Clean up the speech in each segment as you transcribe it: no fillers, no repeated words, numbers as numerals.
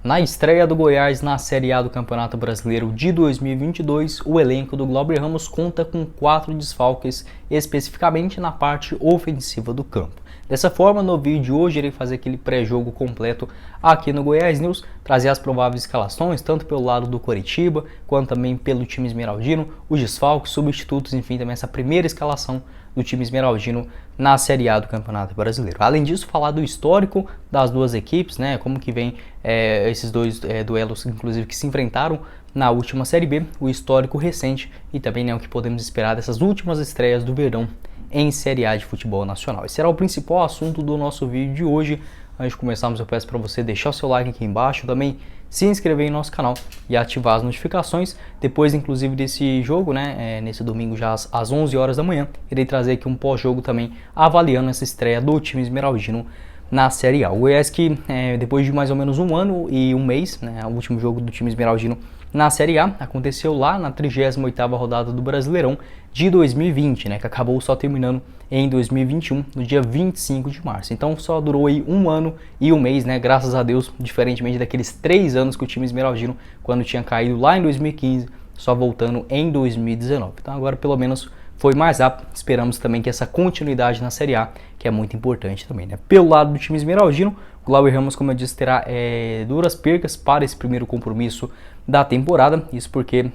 Na estreia do Goiás na Série A do Campeonato Brasileiro de 2022, o elenco do Glauber Ramos conta com 4 desfalques, especificamente na parte ofensiva do campo. Dessa forma, no vídeo de hoje, irei fazer aquele pré-jogo completo aqui no Goiás News, trazer as prováveis escalações, tanto pelo lado do Coritiba, quanto também pelo time esmeraldino, os desfalques, substitutos, enfim, também essa primeira escalação do time esmeraldino na Série A do Campeonato Brasileiro. Além disso, falar do histórico das duas equipes, né, como que vem esses dois duelos, inclusive, que se enfrentaram na última Série B, o histórico recente e também, né, o que podemos esperar dessas últimas estreias do verão em Série A de futebol nacional. Esse será o principal assunto do nosso vídeo de hoje. Antes de começarmos, eu peço para você deixar o seu like aqui embaixo, também se inscrever em nosso canal e ativar as notificações. Depois, inclusive, desse jogo, né, nesse domingo já às 11 horas da manhã, irei trazer aqui um pós-jogo também avaliando essa estreia do time esmeraldino na Série A. O Goiás que, depois de mais ou menos um ano e um mês, né, o último jogo do time esmeraldino na Série A aconteceu lá na 38ª rodada do Brasileirão de 2020, né, que acabou só terminando em 2021, no dia 25 de março. Então só durou aí um ano e um mês, né, graças a Deus, diferentemente daqueles 3 anos que o time esmeraldino, quando tinha caído lá em 2015, só voltando em 2019. Então agora pelo menos foi mais rápido. Esperamos também que essa continuidade na Série A, que é muito importante também, né. Pelo lado do time esmeraldino, o Glauber Ramos, como eu disse, terá duras percas para esse primeiro compromisso da temporada, isso porque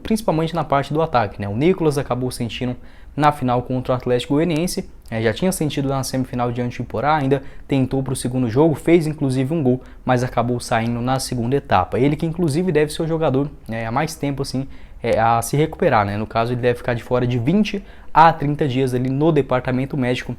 principalmente na parte do ataque, né? O Nicolas acabou sentindo na final contra o Atlético Goianiense, já tinha sentido na semifinal diante do Iporá, ainda tentou para o segundo jogo, fez inclusive um gol, mas acabou saindo na segunda etapa. Ele que inclusive deve ser o jogador há mais tempo assim a se recuperar, né? No caso, ele deve ficar de fora de 20 a 30 dias ali no departamento médico,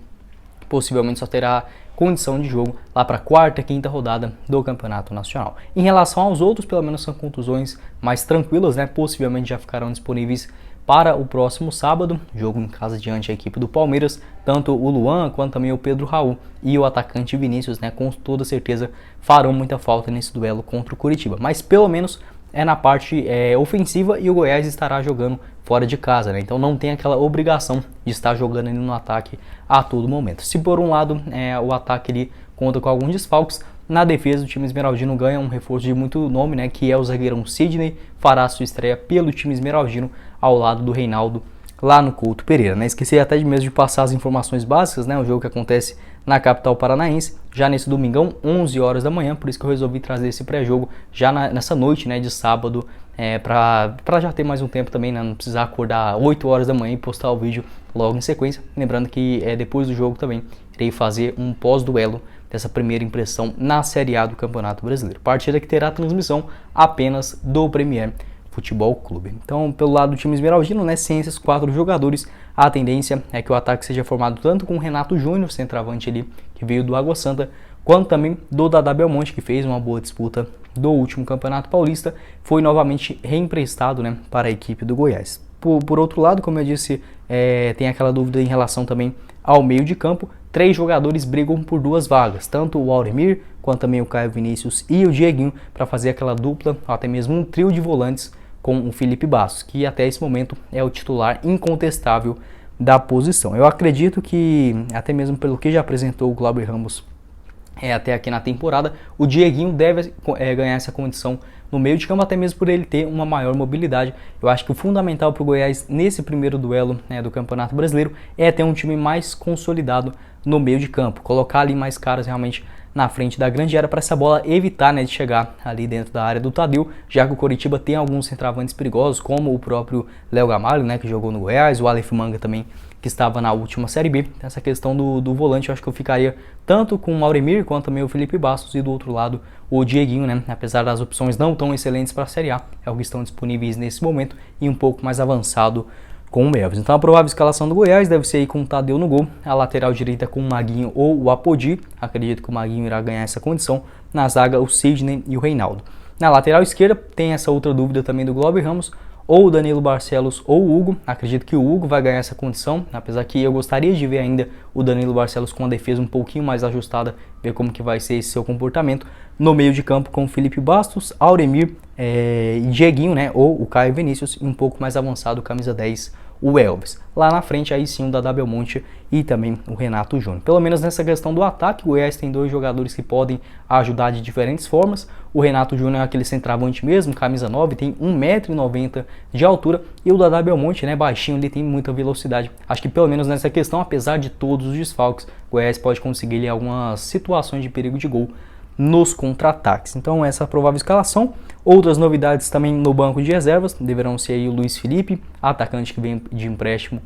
possivelmente só terá condição de jogo lá para a 4ª, 5ª rodada do Campeonato Nacional. Em relação aos outros, pelo menos são contusões mais tranquilas, né? Possivelmente já ficarão disponíveis para o próximo sábado, jogo em casa diante da equipe do Palmeiras, tanto o Luan quanto também o Pedro Raul e o atacante Vinícius, né? Com toda certeza farão muita falta nesse duelo contra o Coritiba, mas pelo menos na parte ofensiva, e o Goiás estará jogando fora de casa, né? Então não tem aquela obrigação de estar jogando no ataque a todo momento. Se por um lado o ataque ele conta com alguns desfalques, na defesa o time esmeraldino ganha um reforço de muito nome, né, que é o zagueirão Sidney, fará sua estreia pelo time esmeraldino ao lado do Reinaldo lá no Couto Pereira, né? Esqueci até mesmo de passar as informações básicas, né? O jogo que acontece na capital paranaense, já nesse domingão, 11 horas da manhã, por isso que eu resolvi trazer esse pré-jogo já nessa noite, né, de sábado, para já ter mais um tempo também, né, não precisar acordar 8 horas da manhã e postar o vídeo logo em sequência. Lembrando que depois do jogo também irei fazer um pós-duelo dessa primeira impressão na Série A do Campeonato Brasileiro. Partida que terá transmissão apenas do Premier Futebol Clube. Então, pelo lado do time esmeraldino, né, sem esses 4 jogadores, a tendência é que o ataque seja formado tanto com o Renato Júnior, centroavante ali, que veio do Água Santa, quanto também do Dadá Belmonte, que fez uma boa disputa do último Campeonato Paulista, foi novamente reemprestado, né, para a equipe do Goiás. Por outro lado, como eu disse, tem aquela dúvida em relação também ao meio de campo. 3 jogadores brigam por 2 vagas, tanto o Auremir, quanto também o Caio Vinícius e o Dieguinho, para fazer aquela dupla, ou até mesmo um trio de volantes com o Felipe Bastos, que até esse momento é o titular incontestável da posição. Eu acredito que, até mesmo pelo que já apresentou o Glauber Ramos até aqui na temporada, o Dieguinho deve ganhar essa condição no meio de campo, até mesmo por ele ter uma maior mobilidade. Eu acho que o fundamental para o Goiás nesse primeiro duelo do Campeonato Brasileiro é ter um time mais consolidado no meio de campo, colocar ali mais caras realmente na frente da grande área para essa bola evitar, né, de chegar ali dentro da área do Tadeu, já que o Coritiba tem alguns centroavantes perigosos, como o próprio Léo Gamalho, né, que jogou no Goiás, o Aleph Manga também, que estava na última Série B. Essa questão do volante, eu acho que eu ficaria tanto com o Auremir quanto também o Felipe Bastos, e do outro lado o Dieguinho, né, apesar das opções não tão excelentes para a Série A, é o que estão disponíveis nesse momento, e um pouco mais avançado com o Melvis. Então a provável escalação do Goiás deve ser aí com o Tadeu no gol, a lateral direita com o Maguinho ou o Apodi, acredito que o Maguinho irá ganhar essa condição, na zaga o Sidney e o Reinaldo. Na lateral esquerda tem essa outra dúvida também do Glauber Ramos, ou o Danilo Barcelos ou o Hugo. Acredito que o Hugo vai ganhar essa condição, apesar que eu gostaria de ver ainda o Danilo Barcelos com a defesa um pouquinho mais ajustada, ver como que vai ser esse seu comportamento no meio de campo com o Felipe Bastos, Auremir e Dieguinho, né, ou o Caio Vinícius, e um pouco mais avançado, camisa 10, o Elvis. Lá na frente, aí sim, o Dadá Belmonte e também o Renato Júnior. Pelo menos nessa questão do ataque, o Goiás tem dois jogadores que podem ajudar de diferentes formas. O Renato Júnior é aquele centroavante mesmo, camisa 9, tem 1,90 m de altura. E o Dadá Belmonte, né, baixinho, ele tem muita velocidade. Acho que pelo menos nessa questão, apesar de todos os desfalques, o Goiás pode conseguir ali algumas situações de perigo de gol nos contra-ataques. Então essa é a provável escalação. Outras novidades também no banco de reservas deverão ser aí o Luiz Felipe, atacante que vem de empréstimo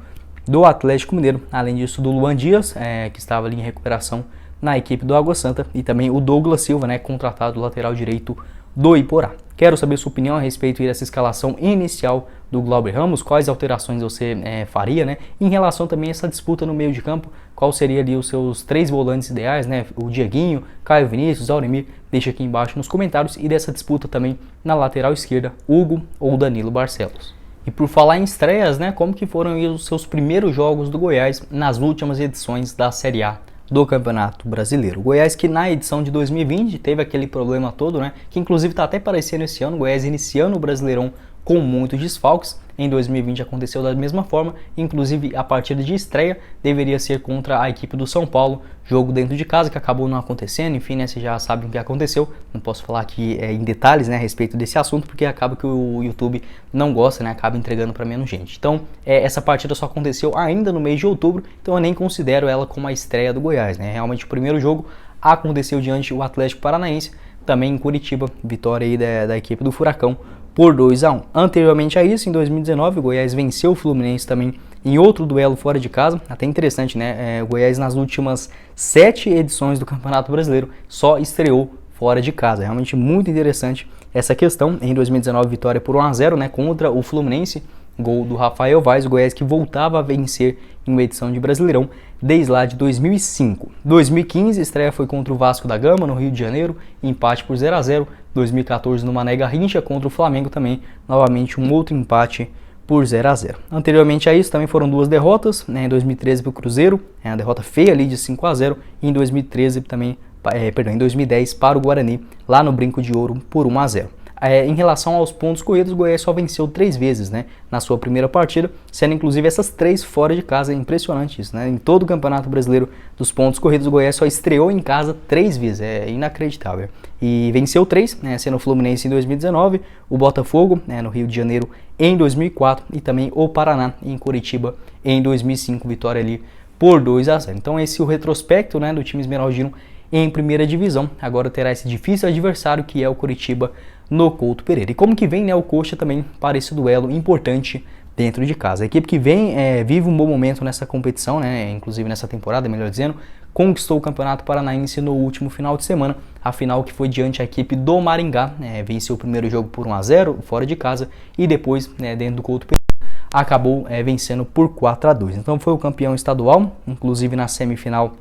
do Atlético Mineiro, além disso do Luan Dias, que estava ali em recuperação na equipe do Água Santa, e também o Douglas Silva, né, contratado lateral direito do Iporá. Quero saber sua opinião a respeito dessa escalação inicial do Glauber Ramos, quais alterações você faria, né? Em relação também a essa disputa no meio de campo, qual seria ali os seus 3 volantes ideais, né? O Dieguinho, Caio Vinícius, Auremir, deixa aqui embaixo nos comentários, e dessa disputa também na lateral esquerda, Hugo ou Danilo Barcelos. E por falar em estreias, né? Como que foram os seus primeiros jogos do Goiás nas últimas edições da Série A do Campeonato Brasileiro? O Goiás, que na edição de 2020 teve aquele problema todo, né, que inclusive está até aparecendo esse ano, o Goiás iniciando o Brasileirão com muitos desfalques. Em 2020 aconteceu da mesma forma, inclusive a partida de estreia deveria ser contra a equipe do São Paulo, jogo dentro de casa que acabou não acontecendo. Enfim, né, vocês já sabem o que aconteceu, não posso falar aqui em detalhes, né, a respeito desse assunto, porque acaba que o YouTube não gosta, né, acaba entregando para menos gente. Então essa partida só aconteceu ainda no mês de outubro, então eu nem considero ela como a estreia do Goiás, né. Realmente o primeiro jogo aconteceu diante do Atlético Paranaense, também em Curitiba, vitória aí da equipe do Furacão por 2-1. Anteriormente a isso, em 2019, o Goiás venceu o Fluminense também em outro duelo fora de casa. Até interessante, né? O Goiás nas últimas 7 edições do Campeonato Brasileiro só estreou fora de casa. Realmente muito interessante essa questão. Em 2019, vitória por 1-0, né, contra o Fluminense. Gol do Rafael Vaz, o Goiás que voltava a vencer em uma edição de Brasileirão desde lá de 2005. 2015, a estreia foi contra o Vasco da Gama, no Rio de Janeiro, empate por 0-0. 2014, no Mané Garrincha, contra o Flamengo também, novamente um outro empate por 0-0. Anteriormente a isso, também foram 2 derrotas, né, em 2013 para o Cruzeiro, uma derrota feia ali de 5-0, e em 2013 também, em 2010 para o Guarani, lá no Brinco de Ouro, por 1-0. Em relação aos pontos corridos, o Goiás só venceu 3 vezes, né, na sua primeira partida, sendo inclusive essas 3 fora de casa. É impressionante isso, né? Em todo o Campeonato Brasileiro dos pontos corridos, o Goiás só estreou em casa 3 vezes, é inacreditável. E venceu 3, né, sendo o Fluminense em 2019, o Botafogo, né, no Rio de Janeiro em 2004 e também o Paraná em Curitiba em 2005, vitória ali por 2-0. Então esse é o retrospecto, né, do time esmeraldino em primeira divisão. Agora terá esse difícil adversário que é o Curitiba no Couto Pereira. E como que vem, né, o Coxa também para esse duelo importante dentro de casa. A equipe que vem vive um bom momento nessa competição, né, inclusive nessa temporada, melhor dizendo, conquistou o Campeonato Paranaense no último final de semana, a final que foi diante a equipe do Maringá, venceu o primeiro jogo por 1-0 fora de casa e depois, dentro do Couto Pereira, acabou vencendo por 4-2. Então foi o campeão estadual, inclusive na semifinal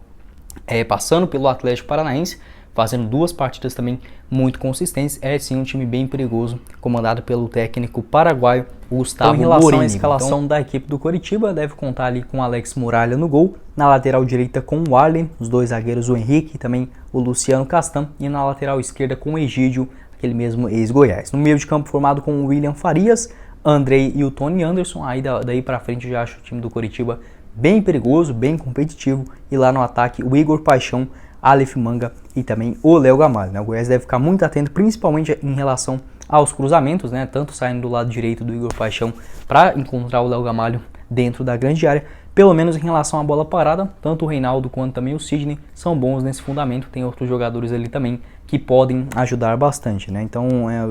passando pelo Atlético Paranaense, fazendo 2 partidas também muito consistentes. É sim um time bem perigoso, comandado pelo técnico paraguaio Gustavo Morini. Em relação à escalação da equipe do Coritiba, deve contar ali com Alex Muralha no gol, na lateral direita com o Arlen, os 2 zagueiros o Henrique e também o Luciano Castan, e na lateral esquerda com o Egídio, aquele mesmo ex-Goiás. No meio de campo formado com o William Farias, Andrei e o Tony Anderson. Aí daí para frente eu já acho o time do Coritiba bem perigoso, bem competitivo, e lá no ataque o Igor Paixão, Aleph Manga e também o Léo Gamalho, né? O Goiás deve ficar muito atento, principalmente em relação aos cruzamentos, né? Tanto saindo do lado direito do Igor Paixão para encontrar o Léo Gamalho dentro da grande área, pelo menos em relação à bola parada. Tanto o Reinaldo quanto também o Sidney são bons nesse fundamento. Tem outros jogadores ali também que podem ajudar bastante, né? Então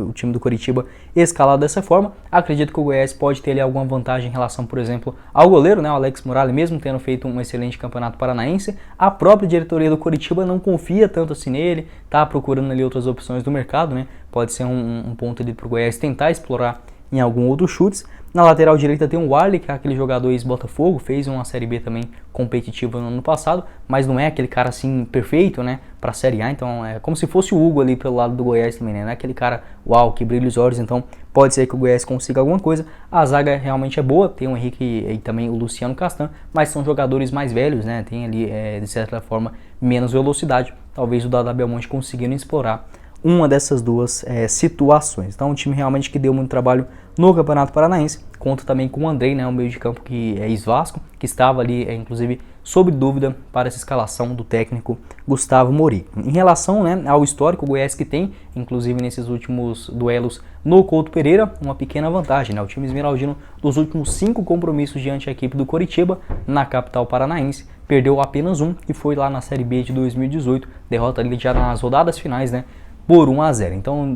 o time do Coritiba escalado dessa forma. Acredito que o Goiás pode ter ali alguma vantagem em relação, por exemplo, ao goleiro, né? O Alex Muralha, mesmo tendo feito um excelente campeonato paranaense, a própria diretoria do Coritiba não confia tanto assim nele, tá procurando ali outras opções do mercado, né? Pode ser um ponto ali para o Goiás tentar explorar em algum outro chutes. Na lateral direita tem o Warley, que é aquele jogador ex-Botafogo, fez uma Série B também competitiva no ano passado, mas não é aquele cara assim perfeito, né, para a Série A. Então é como se fosse o Hugo ali pelo lado do Goiás também, né? Não é aquele cara, uau, que brilha os olhos. Então pode ser que o Goiás consiga alguma coisa. A zaga realmente é boa, tem o Henrique e também o Luciano Castan, mas são jogadores mais velhos, né? Tem ali, de certa forma, menos velocidade. Talvez o Dadá Belmonte conseguindo explorar uma dessas duas situações. Então, um time realmente que deu muito trabalho no Campeonato Paranaense. Conta também com o Andrei, né, o meio de campo que é ex-Vasco, que estava ali, inclusive, sob dúvida para essa escalação do técnico Gustavo Mori. Em relação, né, ao histórico, o Goiás que tem, inclusive nesses últimos duelos no Couto Pereira, uma pequena vantagem, né? O time esmeraldino dos últimos 5 compromissos diante da equipe do Coritiba, na capital paranaense, perdeu apenas um, que foi lá na Série B de 2018, derrota ali já nas rodadas finais, né, por 1-0. Então,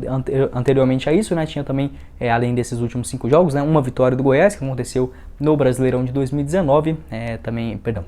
anteriormente a isso, né, tinha também, além desses últimos 5 jogos, né, uma vitória do Goiás, que aconteceu no Brasileirão de 2019,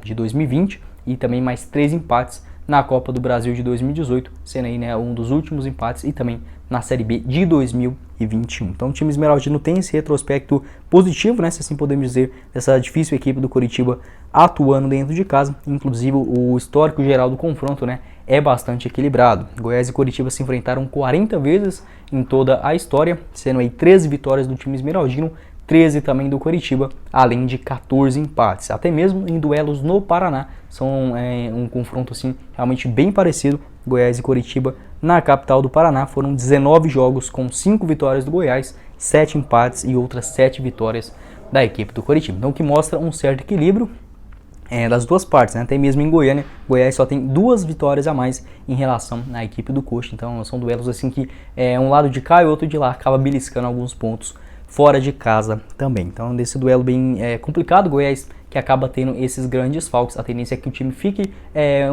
de 2020, e também mais 3 empates na Copa do Brasil de 2018, sendo aí, né, um dos últimos empates, e também na Série B de 2021. Então o time esmeraldino tem esse retrospecto positivo, né, se assim podemos dizer, dessa difícil equipe do Coritiba atuando dentro de casa. Inclusive o histórico geral do confronto, né, é bastante equilibrado. Goiás e Coritiba se enfrentaram 40 vezes em toda a história, sendo aí 13 vitórias do time esmeraldino, 13 também do Coritiba, além de 14 empates. Até mesmo em duelos no Paraná, são um confronto assim realmente bem parecido. Goiás e Coritiba na capital do Paraná foram 19 jogos com 5 vitórias do Goiás, 7 empates e outras 7 vitórias da equipe do Coritiba. Então, o que mostra um certo equilíbrio das duas partes, né? Até mesmo em Goiânia, Goiás só tem 2 vitórias a mais em relação à equipe do Coxa. Então, são duelos assim que um lado de cá e outro de lá acaba beliscando alguns pontos fora de casa também. Então, desse duelo bem complicado, Goiás que acaba tendo esses grandes falcos. A tendência é que o time fique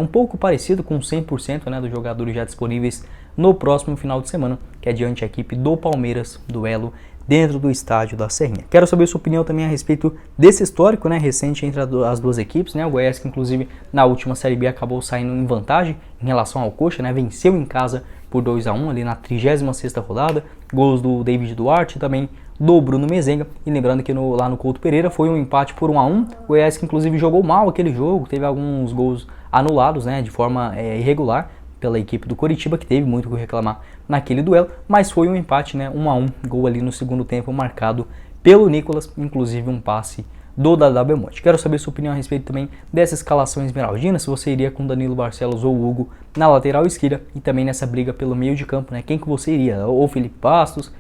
um pouco parecido com 100%, né, dos jogadores já disponíveis no próximo final de semana, que é diante a equipe do Palmeiras, duelo dentro do estádio da Serrinha. Quero saber sua opinião também a respeito desse histórico, né, recente entre as duas equipes, né? O Goiás que inclusive na última Série B acabou saindo em vantagem em relação ao Coxa, né? Venceu em casa por 2-1 ali na 36ª rodada, gols do David Duarte e também do Bruno Mezenga. E lembrando que lá no Couto Pereira foi um empate por 1-1, o Goiás que inclusive jogou mal aquele jogo, teve alguns gols anulados, né, de forma irregular pela equipe do Coritiba, que teve muito o que reclamar naquele duelo, mas foi um empate, né, 1-1, gol ali no segundo tempo marcado pelo Nicolas, inclusive um passe do Dadá Belmonte. Quero saber sua opinião a respeito também dessa escalação esmeraldina, se você iria com Danilo Barcelos ou Hugo na lateral esquerda e também nessa briga pelo meio de campo, né? Quem que você iria? Ou Felipe Bastos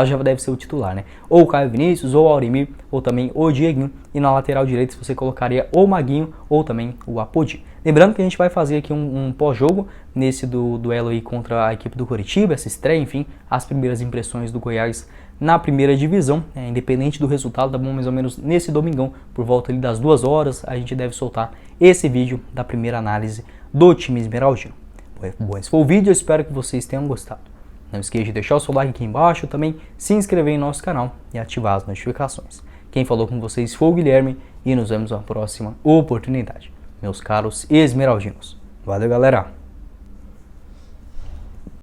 já deve ser o titular, né? Ou o Caio Vinícius, ou o Aurimir, ou também o Dieguinho, e na lateral direita você colocaria o Maguinho ou também o Apodi. Lembrando que a gente vai fazer aqui um pós-jogo nesse duelo aí contra a equipe do Coritiba, essa estreia, enfim, as primeiras impressões do Goiás na primeira divisão, independente do resultado, tá bom? Mais ou menos nesse domingão, por volta ali das 2 horas, a gente deve soltar esse vídeo da primeira análise do time esmeraldino. Bom, esse foi o vídeo, eu espero que vocês tenham gostado. Não esqueça de deixar o seu like aqui embaixo, também se inscrever em nosso canal e ativar as notificações. Quem falou com vocês foi o Guilherme e nos vemos na próxima oportunidade, meus caros esmeraldinos. Valeu, galera!